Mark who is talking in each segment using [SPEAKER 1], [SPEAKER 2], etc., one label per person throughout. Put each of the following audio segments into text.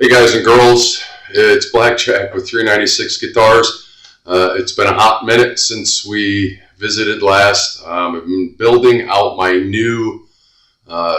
[SPEAKER 1] Hey guys and girls, it's Blackjack with 396 Guitars. It's been a hot minute since we visited last. I've been building out my new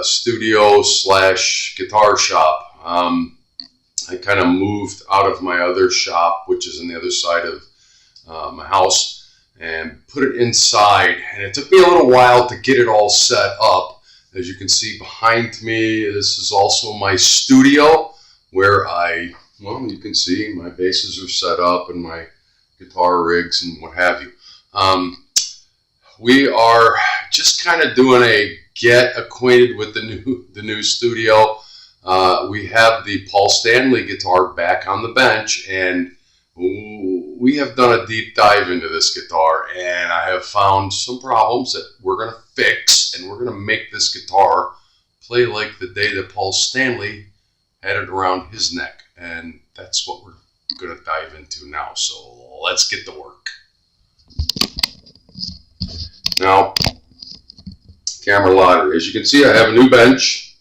[SPEAKER 1] studio slash guitar shop. I kind of moved out of my other shop, which is on the other side of my house, and put it inside. And it took me a little while to get it all set up. As you can see behind me, this is also my studio, where you can see my basses are set up and my guitar rigs and what have you. We are just kind of doing a get acquainted with the new studio. We have the Paul Stanley guitar back on the bench, and we have done a deep dive into this guitar, and I have found some problems that we're going to fix, and we're going to make this guitar play like the day that Paul Stanley had it around his neck, and that's what we're going to dive into now. So let's get to work. Now, camera lottery. As you can see, I have a new bench.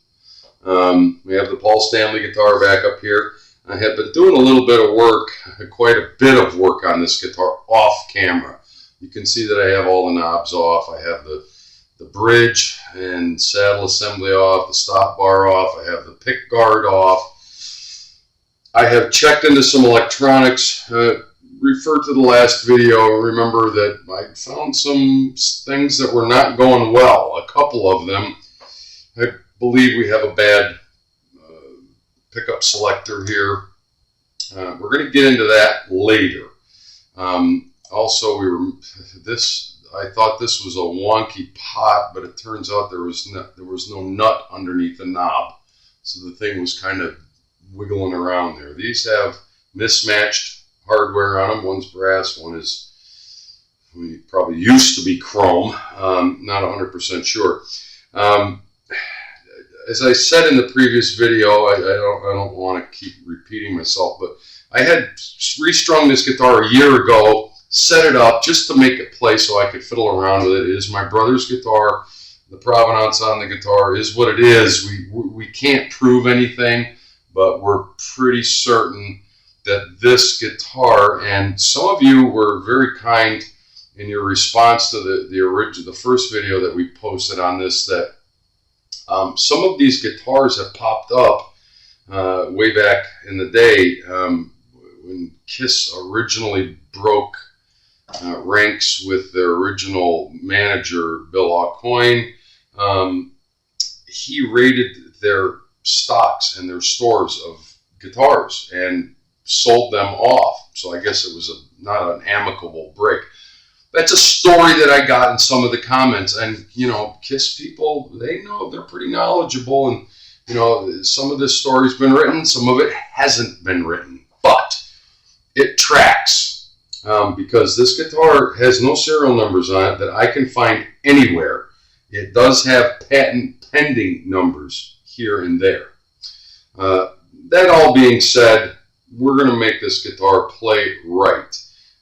[SPEAKER 1] We have the Paul Stanley guitar back up here. I have been doing a little bit of work, quite a bit of work on this guitar off camera. You can see that I have all the knobs off. I have the bridge and saddle assembly off, the stop bar off, I have the pick guard off. I have checked into some electronics. Refer to the last video. Remember that I found some things that were not going well. A couple of them. I believe we have a bad pickup selector here. We're going to get into that later. Also, I thought this was a wonky pot, but it turns out there was no nut underneath the knob, so the thing was kind of wiggling around there. These have mismatched hardware on them. One's brass, one is probably used to be chrome. Not 100% sure. As I said in the previous video, I don't want to keep repeating myself, but I had restrung this guitar a year ago, set it up just to make it play so I could fiddle around with it. It is my brother's guitar. The provenance on the guitar is what it is. We can't prove anything, but we're pretty certain that this guitar, and some of you were very kind in your response to the first video that we posted on this, that some of these guitars have popped up way back in the day when Kiss originally broke ranks with their original manager, Bill Aucoin. He raided their stocks and their stores of guitars and sold them off. So I guess it was not an amicable break. That's a story that I got in some of the comments, and Kiss people, they know, they're pretty knowledgeable, and some of this story's been written, some of it hasn't been written, but it tracks. Because this guitar has no serial numbers on it that I can find anywhere. It does have patent pending numbers here and there. That all being said, we're going to make this guitar play right,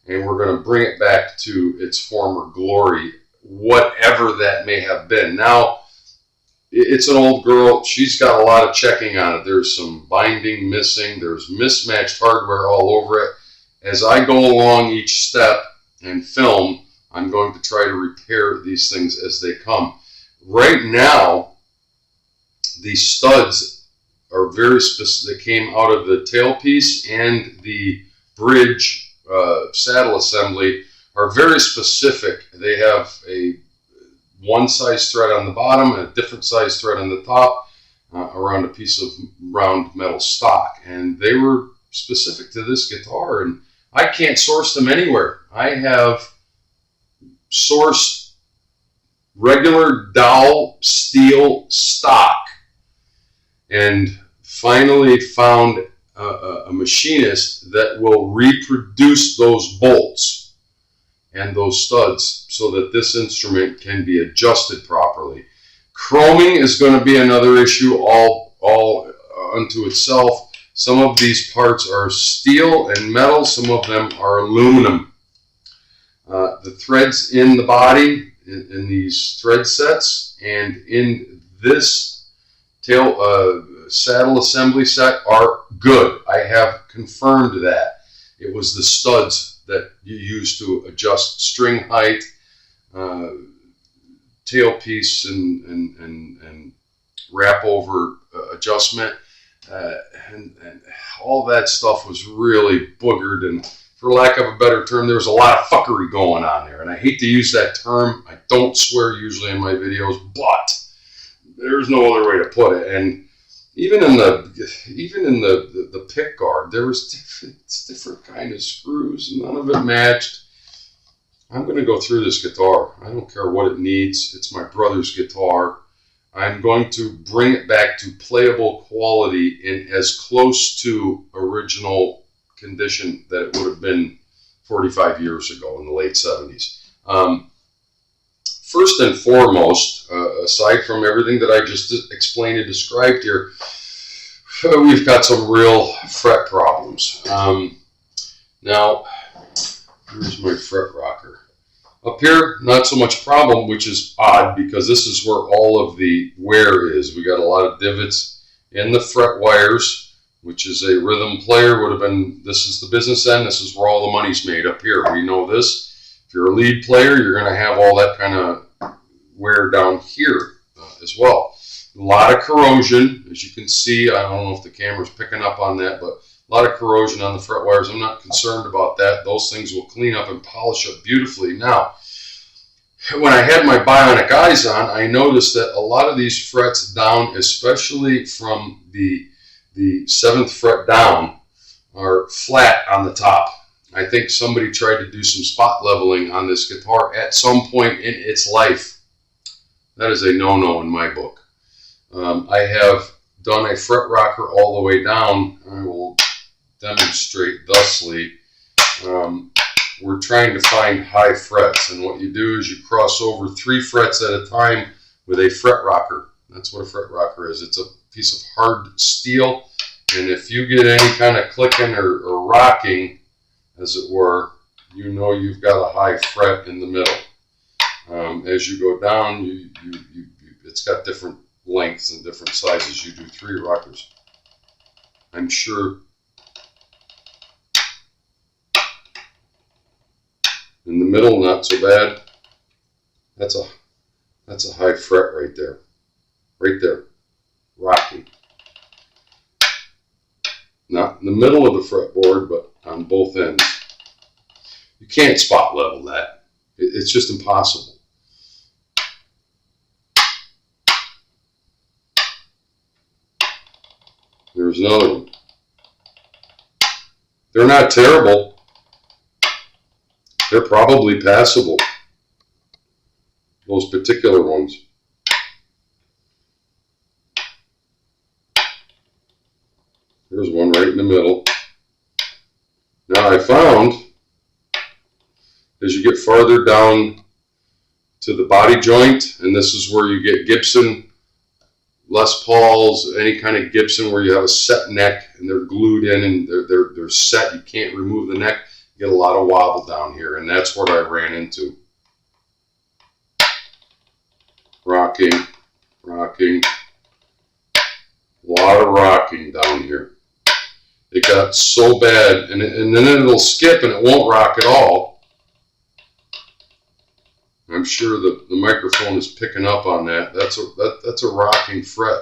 [SPEAKER 1] and we're going to bring it back to its former glory, whatever that may have been. Now, it's an old girl. She's got a lot of checking on it. There's some binding missing. There's mismatched hardware all over it. As I go along each step and film, I'm going to try to repair these things as they come. Right now, these studs are very specific. They came out of the tailpiece, and the bridge saddle assembly are very specific. They have a one size thread on the bottom and a different size thread on the top around a piece of round metal stock. And they were specific to this guitar, and I can't source them anywhere. I have sourced regular dowel steel stock and finally found a machinist that will reproduce those bolts and those studs so that this instrument can be adjusted properly. Chroming is going to be another issue all unto itself. Some of these parts are steel and metal, some of them are aluminum. The threads in the body, in these thread sets, and in this tail saddle assembly set are good. I have confirmed that. It was the studs that you use to adjust string height, tailpiece, and wrap over adjustment, and all that stuff was really boogered, and for lack of a better term, there was a lot of fuckery going on there. And I hate to use that term. I don't swear usually in my videos, but there's no other way to put it. And even in the pick guard, there was different kind of screws. None of it matched. I'm going to go through this guitar. I don't care what it needs. It's my brother's guitar. I'm going to bring it back to playable quality in as close to original condition that it would have been 45 years ago in the late 70s. First and foremost, aside from everything that I just explained and described here, we've got some real fret problems. Now, here's my fret rocker. Up here, not so much problem, which is odd because this is where all of the wear is. We got a lot of divots in the fret wires, which is a rhythm player would have been, this is the business end, this is where all the money's made up here. We know this. If you're a lead player, you're going to have all that kind of wear down here as well. A lot of corrosion, as you can see. I don't know if the camera's picking up on that, but a lot of corrosion on the fret wires. I'm not concerned about that. Those things will clean up and polish up beautifully. Now, when I had my bionic eyes on, I noticed that a lot of these frets down, especially from the 7th fret down, are flat on the top. I think somebody tried to do some spot leveling on this guitar at some point in its life. That is a no-no in my book. I have done a fret rocker all the way down. I will demonstrate thusly. We're trying to find high frets, and what you do is you cross over 3 frets at a time with a fret rocker. That's what a fret rocker is. It's a piece of hard steel, and if you get any kind of clicking or rocking, as it were, you know you've got a high fret in the middle. As you go down, it's got different lengths and different sizes. You do 3 rockers. I'm sure in the middle, not so bad. That's a high fret right there. Right there. Rocking. Not in the middle of the fretboard, but on both ends. You can't spot level that. It's just impossible. There's another one. They're not terrible. They're probably passable. Those particular ones. There's one right in the middle. Now I found, as you get farther down to the body joint, and this is where you get Gibson, Les Pauls, any kind of Gibson where you have a set neck and they're glued in and they're set, you can't remove the neck, you get a lot of wobble down here, and that's what I ran into. Rocking, rocking, a lot of rocking down here. It got so bad, and then it'll skip and it won't rock at all. I'm sure the microphone is picking up on that. That's a rocking fret.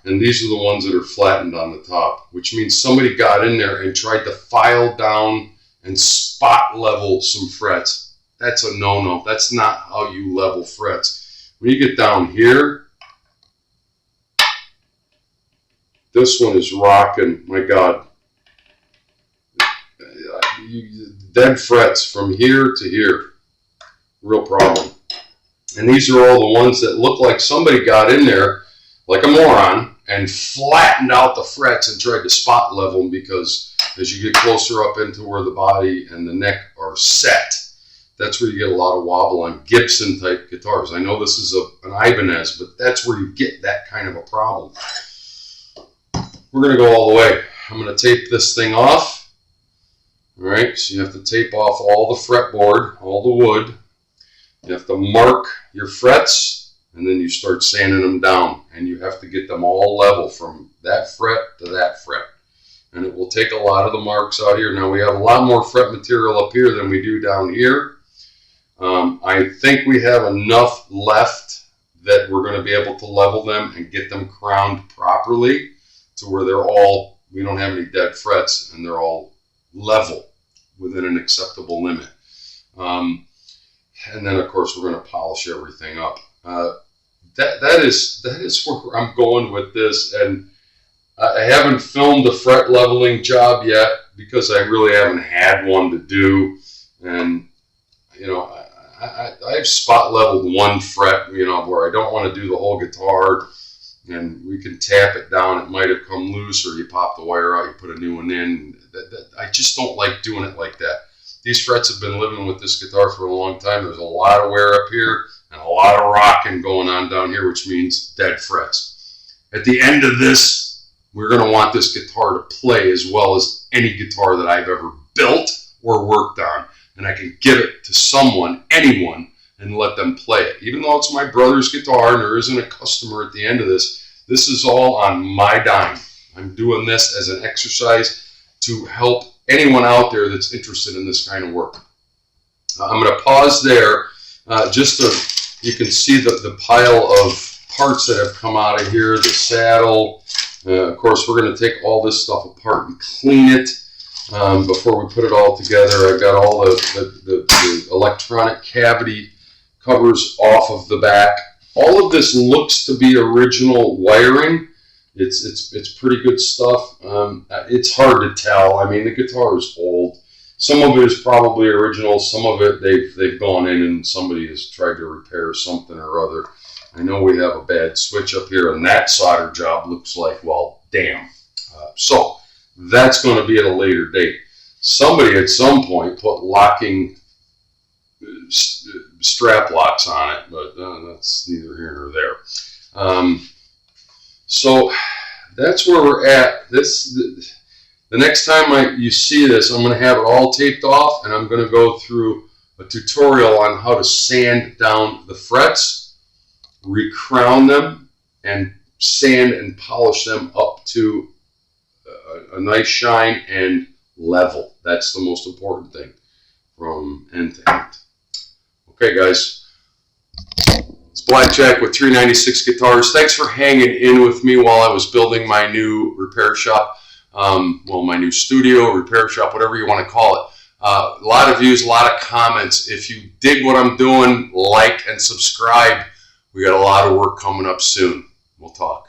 [SPEAKER 1] And these are the ones that are flattened on the top, which means somebody got in there and tried to file down and spot level some frets. That's a no-no. That's not how you level frets. When you get down here, this one is rocking. My God. Dead frets from here to here. Real problem. And these are all the ones that look like somebody got in there like a moron and flattened out the frets and tried to spot level them, because as you get closer up into where the body and the neck are set, that's where you get a lot of wobble on Gibson type guitars. I know this is an Ibanez, but that's where you get that kind of a problem. We're going to go all the way. I'm going to tape this thing off. All right, so you have to tape off all the fretboard, all the wood. You have to mark your frets and then you start sanding them down, and you have to get them all level from that fret to that fret. And it will take a lot of the marks out here. Now we have a lot more fret material up here than we do down here. I think we have enough left that we're going to be able to level them and get them crowned properly to where they're all, we don't have any dead frets, and they're all level within an acceptable limit. And then of course we're going to polish everything up. That is where I'm going with this, and I haven't filmed a fret leveling job yet because I really haven't had one to do. And you know, I've spot leveled one fret, you know, where I don't want to do the whole guitar, and we can tap it down. It might have come loose, or you pop the wire out, you put a new one in. I just don't like doing it like that. These frets have been living with this guitar for a long time. There's a lot of wear up here and a lot of rocking going on down here, which means dead frets. At the end of this, we're going to want this guitar to play as well as any guitar that I've ever built or worked on. And I can give it to someone, anyone, and let them play it. Even though it's my brother's guitar and there isn't a customer at the end of this, this is all on my dime. I'm doing this as an exercise to help anyone out there that's interested in this kind of work. I'm going to pause there just so you can see the pile of parts that have come out of here, the saddle. Of course, we're going to take all this stuff apart and clean it before we put it all together. I've got all the electronic cavity covers off of the back. All of this looks to be original wiring. It's pretty good stuff. It's hard to tell. I mean, the guitar is old. Some of it is probably original. Some of it they've gone in and somebody has tried to repair something or other. I know we have a bad switch up here, and that solder job looks like, well, damn. So that's going to be at a later date. Somebody at some point put locking strap locks on it, but that's neither here nor there. So that's where we're at. The next time you see this, I'm going to have it all taped off, and I'm going to go through a tutorial on how to sand down the frets, recrown them, and sand and polish them up to a nice shine and level. That's the most important thing from end to end. Okay, guys. It's Blackjack with 396 Guitars. Thanks for hanging in with me while I was building my new repair shop. Well, my new studio, repair shop, whatever you want to call it. A lot of views, a lot of comments. If you dig what I'm doing, like and subscribe. We got a lot of work coming up soon. We'll talk.